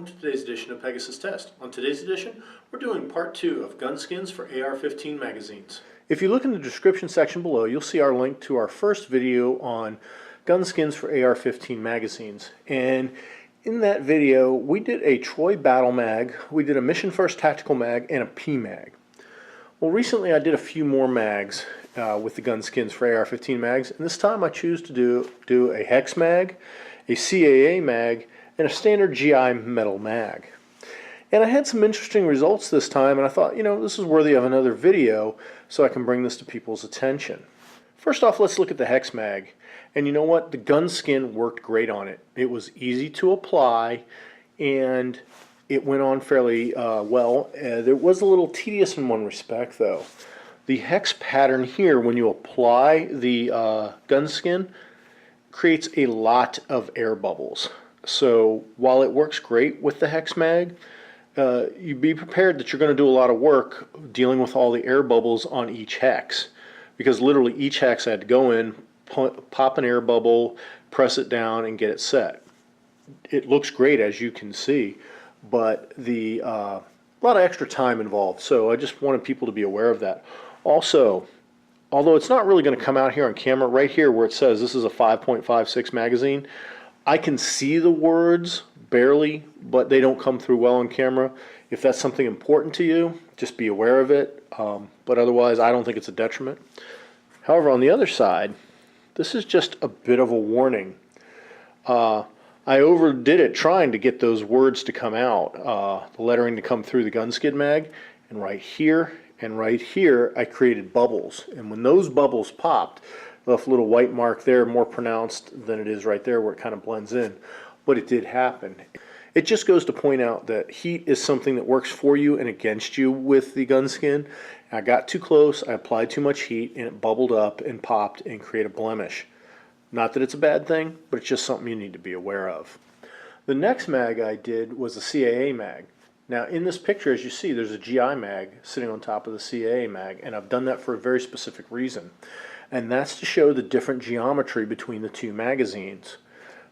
welcome to today's edition of Pegasus Test. On today's edition, we're doing part 2 of Gunskins for AR15 magazines. If you look in the description section below, you'll see our link to our first video on Gunskins for AR15 magazines. And in that video, we did a Troy Battle Mag, we did a Mission First Tactical Mag, and a P Mag. Well, recently I did a few more mags with the Gunskins for AR15 mags, and this time I choose to do a Hexmag, a CAA mag, and a standard GI metal mag. And I had some interesting results this time, and I thought, you know, this is worthy of another video so I can bring this to people's attention. First off, let's look at the Hexmag. And you know what? The Gunskin worked great on it. It was easy to apply, and it went on fairly well. There was a little tedious in one respect, though. The hex pattern here, when you apply the Gunskin, creates a lot of air bubbles. So while it works great with the Hexmag, you be prepared that you're going to do a lot of work dealing with all the air bubbles on each hex, because literally each hex I had to go in, pop an air bubble, press it down, and get it set. It looks great, as you can see, but a lot of extra time involved, so I just wanted people to be aware of that. Also, although it's not really going to come out here on camera, right here where it says this is a 5.56 magazine, I can see the words barely, but they don't come through well on camera. If that's something important to you, just be aware of it, but otherwise I don't think it's a detriment. However, on the other side, this is just a bit of a warning. I overdid it trying to get those words to come out, the lettering to come through the Gunskid mag, and right here I created bubbles, and when those bubbles popped, left a little white mark there, more pronounced than it is right there where it kind of blends in, but it did happen. It just goes to point out that heat is something that works for you and against you with the Gunskin. I got too close, I applied too much heat, and it bubbled up and popped and created a blemish. Not that it's a bad thing, but it's just something you need to be aware of. The next mag I did was a CAA mag. Now in this picture, as you see, there's a GI mag sitting on top of the CAA mag, and I've done that for a very specific reason. And that's to show the different geometry between the two magazines.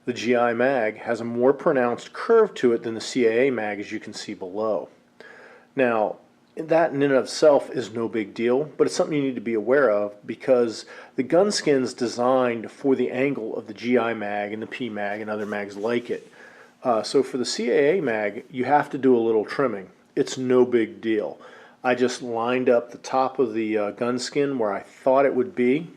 The GI mag has a more pronounced curve to it than the CAA mag, as you can see below. Now, that in and of itself is no big deal, but it's something you need to be aware of because the Gunskin's designed for the angle of the GI mag and the P mag and other mags like it. So for the CAA mag, you have to do a little trimming. It's no big deal. I just lined up the top of the Gunskin where I thought it would be,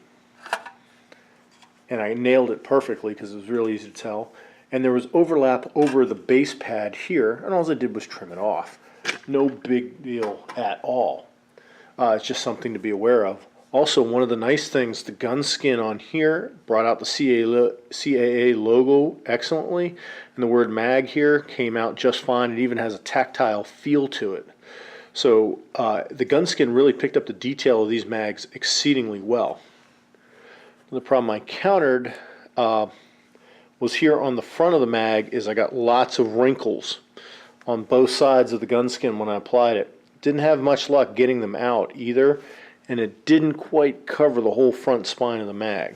and I nailed it perfectly because it was really easy to tell. And there was overlap over the base pad here, and all I did was trim it off. No big deal at all. It's just something to be aware of. Also, one of the nice things, the Gunskin on here brought out the CAA logo excellently, and the word mag here came out just fine. It even has a tactile feel to it. So the Gunskin really picked up the detail of these mags exceedingly well. The problem I encountered was here on the front of the mag is I got lots of wrinkles on both sides of the Gunskin when I applied it. Didn't have much luck getting them out either, and it didn't quite cover the whole front spine of the mag.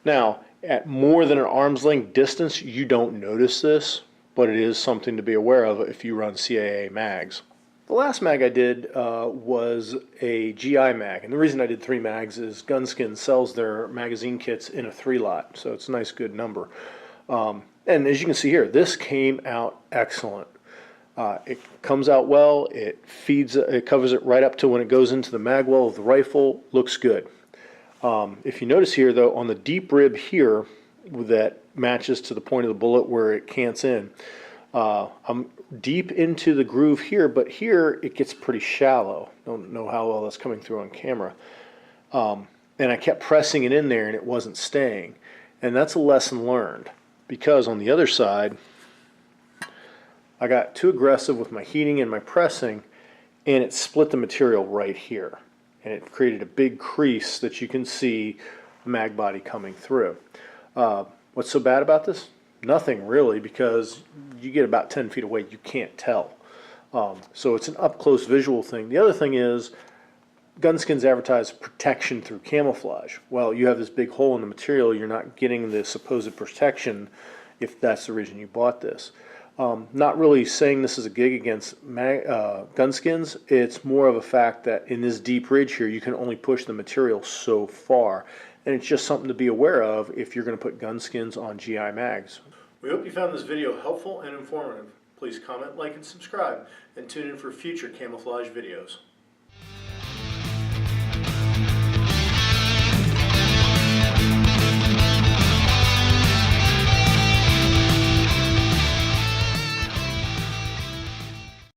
Now, at more than an arm's length distance, you don't notice this, but it is something to be aware of if you run CAA mags. The last mag I did was a GI mag, and the reason I did 3 mags is Gunskin sells their magazine kits in a 3-lot, so it's a nice good number. And as you can see here, this came out excellent. It comes out well, it covers it right up to when it goes into the mag well of the rifle, looks good. If you notice here though, on the deep rib here, that matches to the point of the bullet where it cants in, I'm deep into the groove here, but here it gets pretty shallow. Don't know how well that's coming through on camera. And I kept pressing it in there and it wasn't staying. And that's a lesson learned, because on the other side, I got too aggressive with my heating and my pressing, and it split the material right here. And it created a big crease that you can see the mag body coming through. What's so bad about this? Nothing really, because you get about 10 feet away, you can't tell. So it's an up-close visual thing. The other thing is, Gunskins advertise protection through camouflage. Well, you have this big hole in the material, you're not getting the supposed protection if that's the reason you bought this. Not really saying this is a gig against Gunskins. It's more of a fact that in this deep ridge here, you can only push the material so far. And it's just something to be aware of if you're going to put Gunskins on GI mags. We hope you found this video helpful and informative. Please comment, like, and subscribe, and tune in for future camouflage videos.